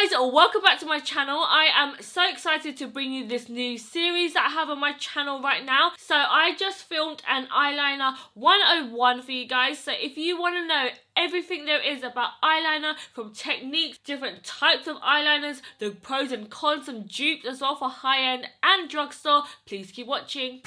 guys, welcome back to my channel. I am so excited to bring you this new series that I have on my channel right now. So I just filmed an eyeliner 101 for you guys. So if you want to know everything there is about eyeliner, from techniques, different types of eyeliners, the pros and cons, some dupes as well for high-end and drugstore, please keep watching.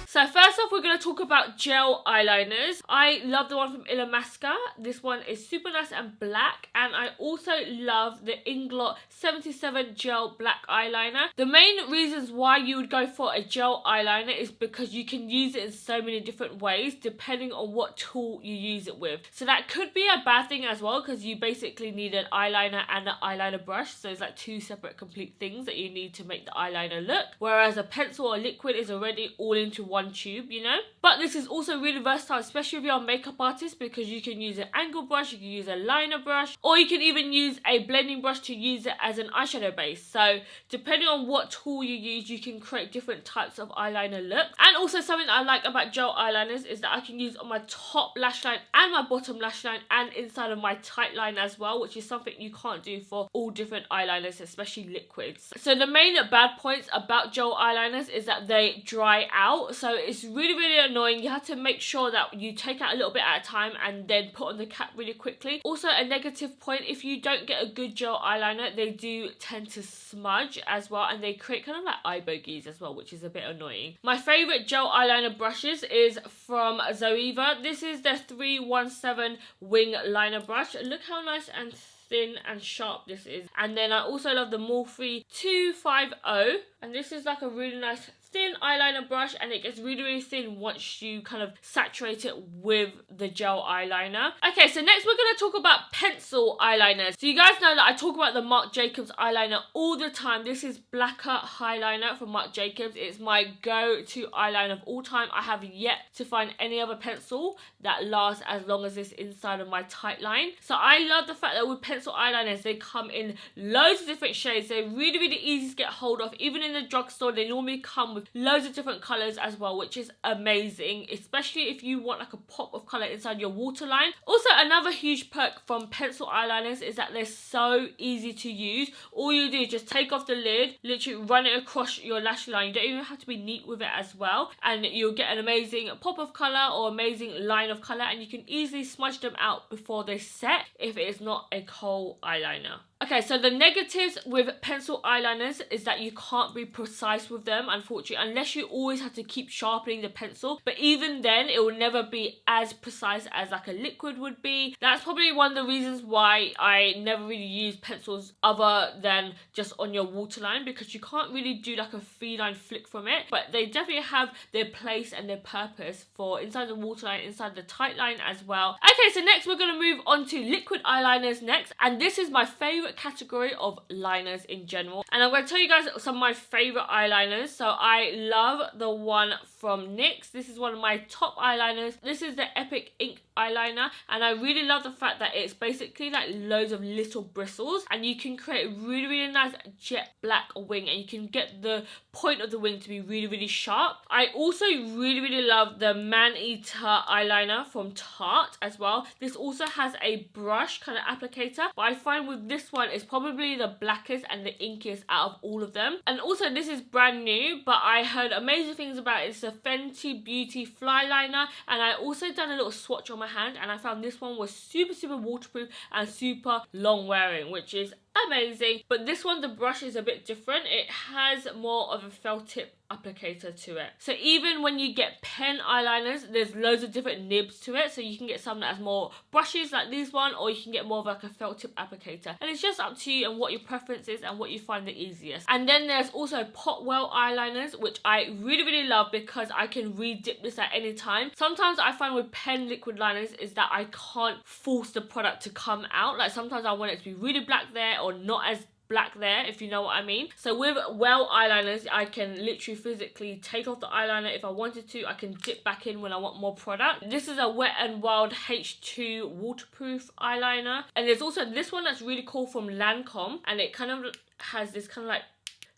So first off, we're going to talk about gel eyeliners. I love the one from Illamasqua. This one is super nice and black. And I also love the Inglot 77 gel black eyeliner. The main reasons why you would go for a gel eyeliner is because you can use it in so many different ways depending on what tool you use it with. So that could be a bad thing as well, because you basically need an eyeliner and an eyeliner brush. So it's like two separate complete things that you need to make the eyeliner look. Whereas a pencil or liquid is already all into one tube, you know. But this is also really versatile, especially if you're a makeup artist, because you can use an angle brush, you can use a liner brush, or you can even use a blending brush to use it as an eyeshadow base. So depending on what tool you use, you can create different types of eyeliner look. And also something that I like about gel eyeliners is that I can use on my top lash line and my bottom lash line and inside of my tight line as well, which is something you can't do for all different eyeliners, especially liquids. So the main bad points about gel eyeliners is that they dry out. So it's really annoying. You have to make sure that you take out a little bit at a time and then put on the cap really quickly. Also, a negative point, if you don't get a good gel eyeliner, they do tend to smudge as well, and they create kind of like eye bogeys as well, which is a bit annoying. My favourite gel eyeliner brushes is from Zoeva. This is the 317 wing liner brush. Look how nice and thin and sharp this is. And then I also love the Morphe 250, and this is like a really nice thin eyeliner brush, and it gets really thin once you kind of saturate it with the gel eyeliner. Okay, so next we're going to talk about pencil eyeliners. So you guys know that I talk about the Marc Jacobs eyeliner all the time. This is Blacquer Highliner from Marc Jacobs. It's my go-to eyeliner of all time. I have yet to find any other pencil that lasts as long as this inside of my tight line. So I love the fact that with pencil eyeliners, they come in loads of different shades. They're really easy to get hold of. Even in the drugstore, they normally come with loads of different colours as well, which is amazing, especially if you want like a pop of colour inside your waterline. Also, another huge perk from pencil eyeliners is that they're so easy to use. All you do is just take off the lid, literally run it across your lash line. You don't even have to be neat with it as well, and you'll get an amazing pop of colour or amazing line of colour, and you can easily smudge them out before they set if it is not a kohl eyeliner. Okay, so the negatives with pencil eyeliners is that you can't be precise with them, unfortunately, unless you always have to keep sharpening the pencil. But even then, it will never be as precise as like a liquid would be. That's probably one of the reasons why I never really use pencils other than just on your waterline, because you can't really do like a feline flick from it. But they definitely have their place and their purpose for inside the waterline, inside the tight line as well. Okay, so next we're going to move on to liquid eyeliners next. And this is my favourite category of liners in general, and I'm going to tell you guys some of my favorite eyeliners. So I love the one from NYX. This is one of my top eyeliners. This is the Epic Ink eyeliner, and I really love the fact that it's basically like loads of little bristles, and you can create a really nice jet black wing, and you can get the point of the wing to be really sharp. I also really love the Maneater eyeliner from Tarte as well. This also has a brush kind of applicator, but I find with this one it's probably the blackest and the inkiest out of all of them. And also this is brand new, but I heard amazing things about it. It's a Fenty Beauty Flyliner, and I also done a little swatch on my hand, and I found this one was super waterproof and super long wearing, which is amazing. But this one, the brush is a bit different. It has more of a felt tip applicator to it. So even when you get pen eyeliners, there's loads of different nibs to it. So you can get some that has more brushes like this one, or you can get more of like a felt tip applicator. And it's just up to you and what your preference is and what you find the easiest. And then there's also Potwell eyeliners, which I really love because I can re-dip this at any time. Sometimes I find with pen liquid liners is that I can't force the product to come out. Like sometimes I want it to be really black there or not as black there, if you know what I mean. So with Well eyeliners, I can literally physically take off the eyeliner if I wanted to. I can dip back in when I want more product. This is a Wet n Wild H2 waterproof eyeliner, and there's also this one that's really cool from Lancome, and it kind of has this kind of like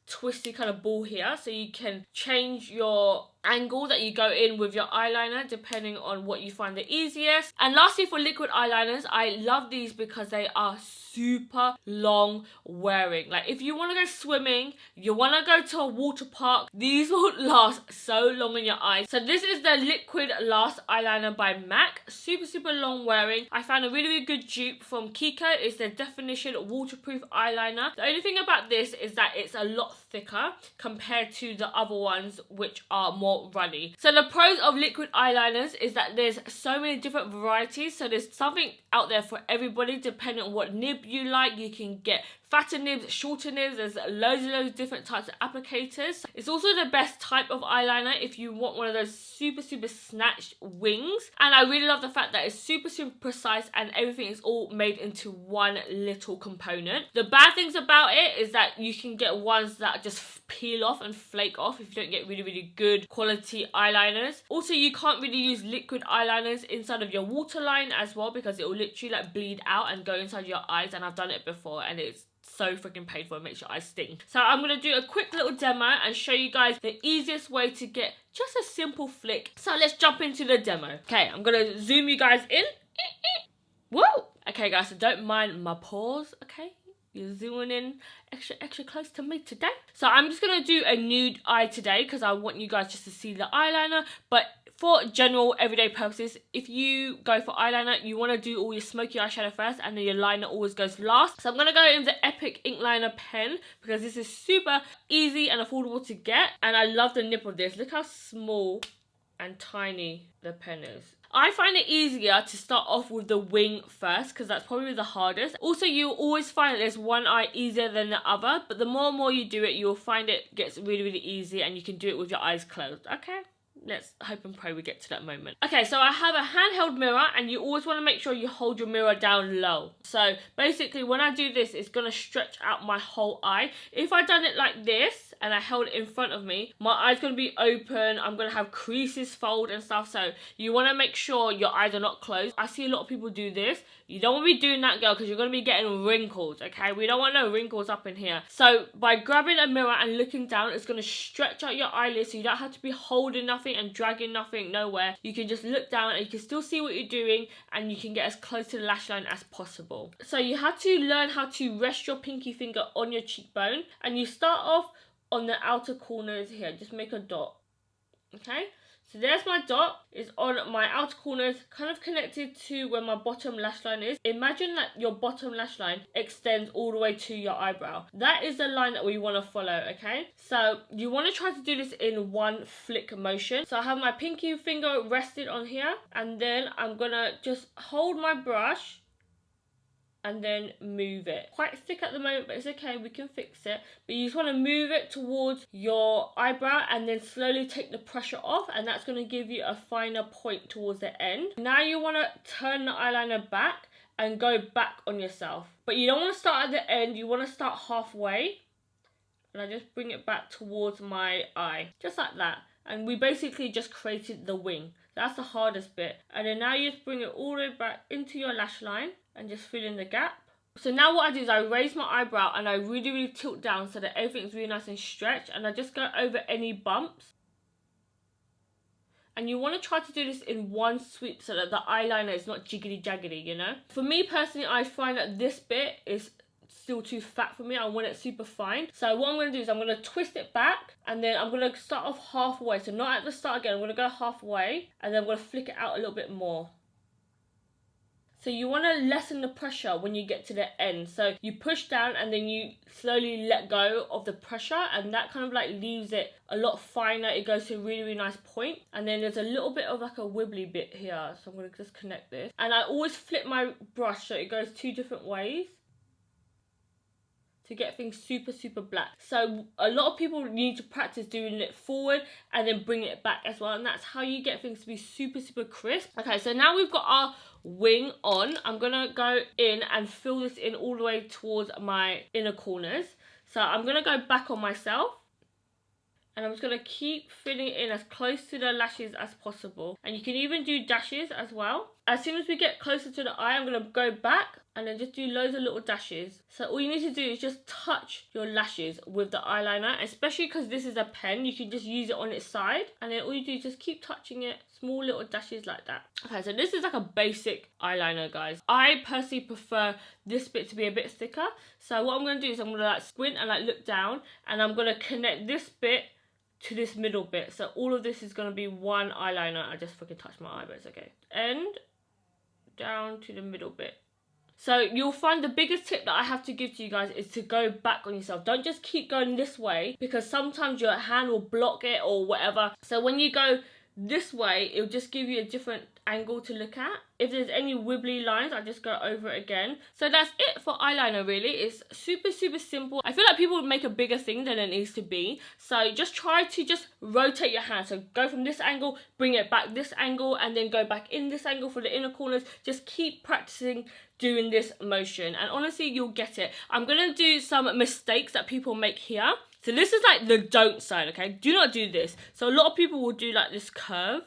twisty kind of ball here, so you can change your angle that you go in with your eyeliner, depending on what you find the easiest. And lastly, for liquid eyeliners, I love these because they are super long wearing. Like if you want to go swimming, you want to go to a water park, these will last so long in your eyes. So this is the Liquidlast eyeliner by MAC. Super long wearing. I found a really good dupe from Kiko. It's the Definition waterproof eyeliner. The only thing about this is that it's a lot thicker compared to the other ones, which are more runny. So the pros of liquid eyeliners is that there's so many different varieties. So there's something out there for everybody depending on what nib you like. You can get fatter nibs, shorter nibs. There's loads of different types of applicators. It's also the best type of eyeliner if you want one of those super snatched wings. And I really love the fact that it's super precise and everything is all made into one little component. The bad things about it is that you can get ones that just peel off and flake off if you don't get really good quality eyeliners. Also, you can't really use liquid eyeliners inside of your waterline as well because it will literally like bleed out and go inside your eyes, and I've done it before and it's so freaking painful. It makes your eyes sting. So I'm going to do a quick little demo and show you guys the easiest way to get just a simple flick. So let's jump into the demo. Okay, I'm going to zoom you guys in. Whoa! Okay guys, so don't mind my pause, okay? You're zooming in extra close to me today. So I'm just going to do a nude eye today because I want you guys just to see the eyeliner. But for general everyday purposes, if you go for eyeliner, you want to do all your smoky eyeshadow first and then your liner always goes last. So I'm going to go in the Epic ink liner pen because this is super easy and affordable to get. And I love the nip of this. Look how small and tiny the pen is. I find it easier to start off with the wing first because that's probably the hardest. Also, you'll always find that there's one eye easier than the other, but the more and more you do it, you'll find it gets really easy and you can do it with your eyes closed, okay? Let's hope and pray we get to that moment. Okay, so I have a handheld mirror and you always want to make sure you hold your mirror down low. So basically when I do this, it's going to stretch out my whole eye. If I done it like this and I held it in front of me, my eye's going to be open. I'm going to have creases fold and stuff. So you want to make sure your eyes are not closed. I see a lot of people do this. You don't want to be doing that, girl, because you're going to be getting wrinkles, okay? We don't want no wrinkles up in here. So by grabbing a mirror and looking down, it's going to stretch out your eyelids so you don't have to be holding nothing and dragging nothing nowhere. You can just look down and you can still see what you're doing and you can get as close to the lash line as possible. So you have to learn how to rest your pinky finger on your cheekbone and you start off on the outer corners here. Just make a dot, okay? So there's my dot, it's on my outer corners, kind of connected to where my bottom lash line is. Imagine that your bottom lash line extends all the way to your eyebrow. That is the line that we want to follow, okay? So you want to try to do this in one flick motion. So I have my pinky finger rested on here, and then I'm going to just hold my brush and then move it. Quite thick at the moment, but it's okay, we can fix it. But you just want to move it towards your eyebrow and then slowly take the pressure off, and that's going to give you a finer point towards the end. Now you want to turn the eyeliner back and go back on yourself. But you don't want to start at the end, you want to start halfway. And I just bring it back towards my eye, just like that. And we basically just created the wing. That's the hardest bit. And then now you just bring it all the way back into your lash line and just fill in the gap. So now what I do is I raise my eyebrow and I really tilt down so that everything's really nice and stretched, and I just go over any bumps. And you want to try to do this in one sweep so that the eyeliner is not jiggly jaggedy, you know. For me personally, I find that this bit is still too fat for me. I want it super fine. So what I'm going to do is I'm going to twist it back and then I'm going to start off halfway. So not at the start again, I'm going to go halfway and then I'm going to flick it out a little bit more. So you want to lessen the pressure when you get to the end. So you push down and then you slowly let go of the pressure, and that kind of like leaves it a lot finer. It goes to a really nice point. And then there's a little bit of like a wibbly bit here. So I'm going to just connect this. And I always flip my brush so it goes two different ways to get things super black. So a lot of people need to practice doing it forward and then bring it back as well, and that's how you get things to be super crisp. Okay, so now we've got our wing on. I'm gonna go in and fill this in all the way towards my inner corners. So I'm gonna go back on myself and I'm just gonna keep filling it in as close to the lashes as possible, and you can even do dashes as well. As soon as we get closer to the eye, I'm gonna go back and then just do loads of little dashes. So all you need to do is just touch your lashes with the eyeliner, especially because this is a pen, you can just use it on its side, and then all you do is just keep touching it, small little dashes like that. Okay, so this is like a basic eyeliner, guys. I personally prefer this bit to be a bit thicker, so what I'm going to do is I'm going to like squint and like look down, and I'm going to connect this bit to this middle bit. So all of this is going to be one eyeliner. I just fucking touched my eye, but it's okay. End down to the middle bit. So you'll find the biggest tip that I have to give to you guys is to go back on yourself. Don't just keep going this way, because sometimes your hand will block it or whatever. So when you go this way, it'll just give you a different angle to look at. If there's any wibbly lines, I just go over it again. So that's it for eyeliner, really. It's super simple. I feel like people would make a bigger thing than it needs to be. So just try to just rotate your hand. So go from this angle, bring it back this angle, and then go back in this angle for the inner corners. Just keep practicing doing this motion, and honestly, you'll get it. I'm gonna do some mistakes that people make here. So this is like the don't side, okay? Do not do this. So a lot of people will do like this curve,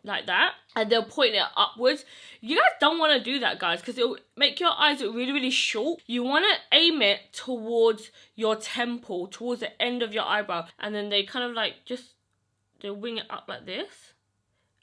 like that, and they'll point it upwards. You guys don't want to do that, guys, because it'll make your eyes look really short. You want to aim it towards your temple, towards the end of your eyebrow, and then they kind of like just, they'll wing it up like this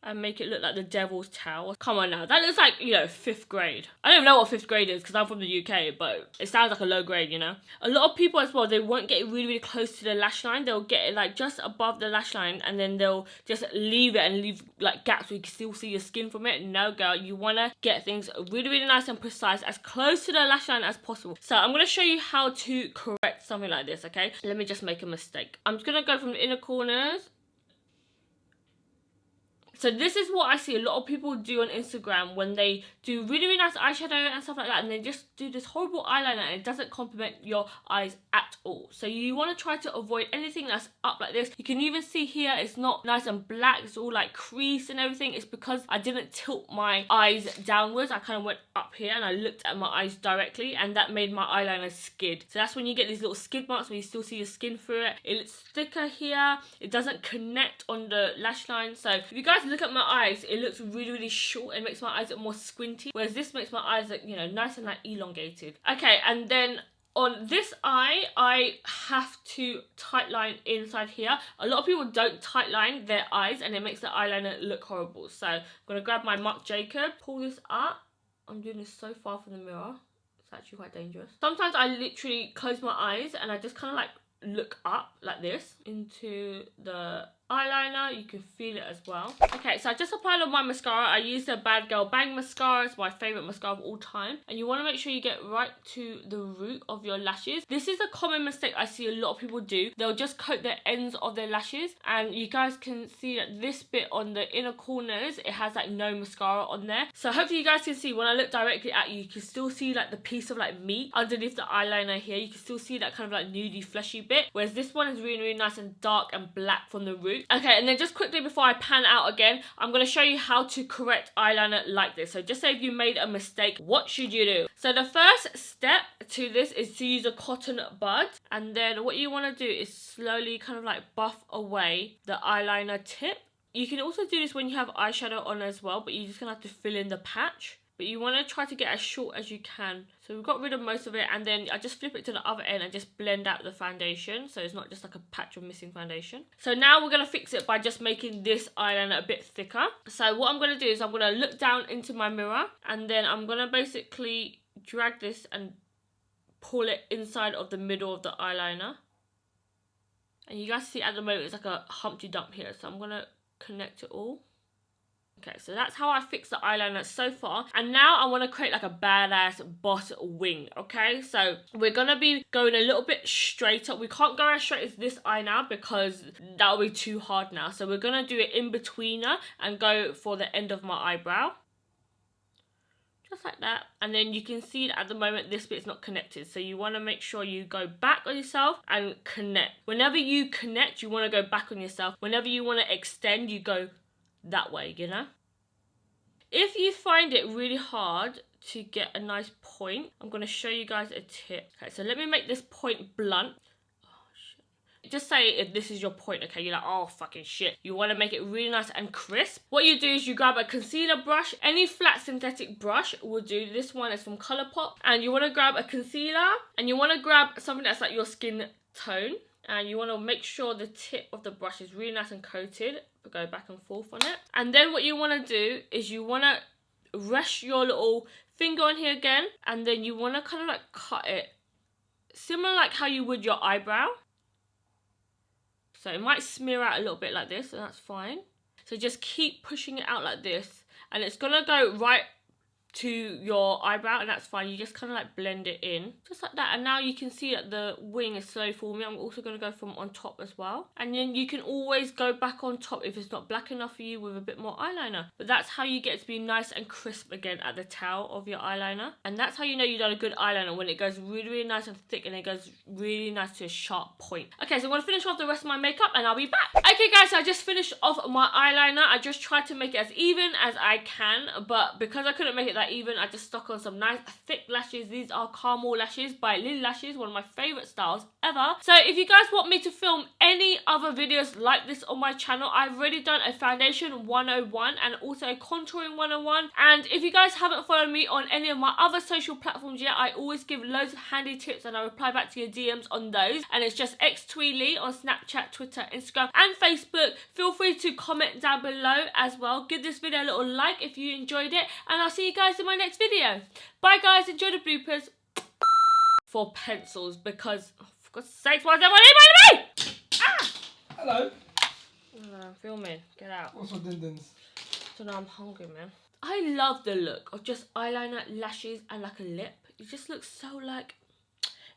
and make it look like the devil's towel. Come on now, that looks like, you know, 5th grade. I don't even know what 5th grade is because I'm from the UK, but it sounds like a low grade, you know. A lot of people as well, they won't get it really close to the lash line. They'll get it like just above the lash line, and then they'll just leave it and leave like gaps where you can still see your skin from it. No, girl, you want to get things really nice and precise, as close to the lash line as possible. So I'm going to show you how to correct something like this, okay? Let me just make a mistake. I'm just going to go from the inner corners. So this is what I see a lot of people do on Instagram when they do really nice eyeshadow and stuff like that, and they just do this horrible eyeliner and it doesn't complement your eyes at all. So you want to try to avoid anything that's up like this. You can even see here it's not nice and black, it's all like crease and everything. It's because I didn't tilt my eyes downwards. I kind of went up here and I looked at my eyes directly, and that made my eyeliner skid. So that's when you get these little skid marks where you still see your skin through it. It looks thicker here, it doesn't connect on the lash line. So if you guys look at my eyes, it looks really short. It makes my eyes look more squinty, whereas this makes my eyes look, you know, nice and like elongated. Okay, and then on this eye, I have to tight line inside here. A lot of people don't tight line their eyes, and it makes the eyeliner look horrible. So I'm gonna grab my Marc Jacob, pull this up. I'm doing this so far from the mirror, it's actually quite dangerous. Sometimes I literally close my eyes and I just kind of like look up like this into the eyeliner. You can feel it as well. Okay, so I just applied on my mascara. I used the BADgal Bang mascara. It's my favourite mascara of all time. And you want to make sure you get right to the root of your lashes. This is a common mistake I see a lot of people do. They'll just coat the ends of their lashes, and you guys can see that this bit on the inner corners, it has like no mascara on there. So hopefully you guys can see when I look directly at you, you can still see like the piece of like meat underneath the eyeliner here. You can still see that kind of like nudie fleshy bit, whereas this one is really nice and dark and black from the root. Okay, and then just quickly before I pan out again, I'm going to show you how to correct eyeliner like this. So just say if you made a mistake, what should you do? So the first step to this is to use a cotton bud, and then what you want to do is slowly kind of like buff away the eyeliner tip. You can also do this when you have eyeshadow on as well, but you're just going to have to fill in the patch. But you want to try to get as short as you can. So we've got rid of most of it, and then I just flip it to the other end and just blend out the foundation, so it's not just like a patch of missing foundation. So now we're going to fix it by just making this eyeliner a bit thicker. So what I'm going to do is I'm going to look down into my mirror, and then I'm going to basically drag this and pull it inside of the middle of the eyeliner. And you guys see at the moment it's like a Humpty Dump here, so I'm going to connect it all. Okay, so that's how I fix the eyeliner so far. And now I want to create like a badass boss wing, okay? So we're going to be going a little bit straighter. We can't go as straight as this eye now because that will be too hard now. So we're going to do it in betweener and go for the end of my eyebrow. Just like that. And then you can see that at the moment this bit's not connected. So you want to make sure you go back on yourself and connect. Whenever you connect, you want to go back on yourself. Whenever you want to extend, you go that way, you know. If you find it really hard to get a nice point, I'm going to show you guys a tip. Okay, so let me make this point blunt. Oh shit. just say if this is your point, okay, you're like, oh fucking shit, you want to make it really nice and crisp. What you do is you grab a concealer brush, any flat synthetic brush will do. This one is from Colourpop, and you want to grab a concealer, and you want to grab something that's like your skin tone, and you want to make sure the tip of the brush is really nice and coated. Go back and forth on it, and then what you want to do is you want to rest your little finger on here again, and then you want to kind of like cut it similar like how you would your eyebrow. So it might smear out a little bit like this, and that's fine. So just keep pushing it out like this, and it's gonna go right to your eyebrow, and that's fine. You just kind of like blend it in just like that, and now you can see that the wing is slowly forming. I'm also going to go from on top as well, and then you can always go back on top if it's not black enough for you with a bit more eyeliner. But that's how you get to be nice and crisp again at the tail of your eyeliner, and that's how you know you've done a good eyeliner, when it goes really, really nice and thick, and it goes really nice to a sharp point. Okay, so I'm going to finish off the rest of my makeup, and I'll be back. Okay guys, so I just finished off my eyeliner. I just tried to make it as even as I can, but because I couldn't make it that even, I just stuck on some nice thick lashes. These are caramel lashes by Lily Lashes, one of my favourite styles ever. So if you guys want me to film any other videos like this on my channel, I've already done a foundation 101 and also a contouring 101. And if you guys haven't followed me on any of my other social platforms yet, I always give loads of handy tips, and I reply back to your DMs on those. And it's just xThuyLe on Snapchat, Twitter, Instagram and Facebook. Feel free to comment down below as well. Give this video a little like if you enjoyed it, and I'll see you guys in my next video. Bye guys, enjoy the bloopers. For pencils, because oh, for God's sakes, why is everyone emailing me? Ah! Hello. No, I'm filming. Get out. What's for din-dins? So now I'm hungry, man. I love the look of just eyeliner, lashes, and like a lip. It just looks so like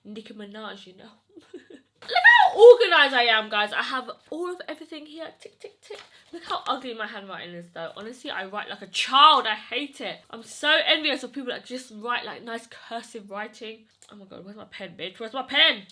Nicki Minaj, you know. Look how organised I am, guys. I have all of everything here. Tick, tick, tick. Look how ugly my handwriting is, though. Honestly, I write like a child. I hate it. I'm so envious of people that just write like nice cursive writing. Oh my God, where's my pen, bitch? Where's my pen?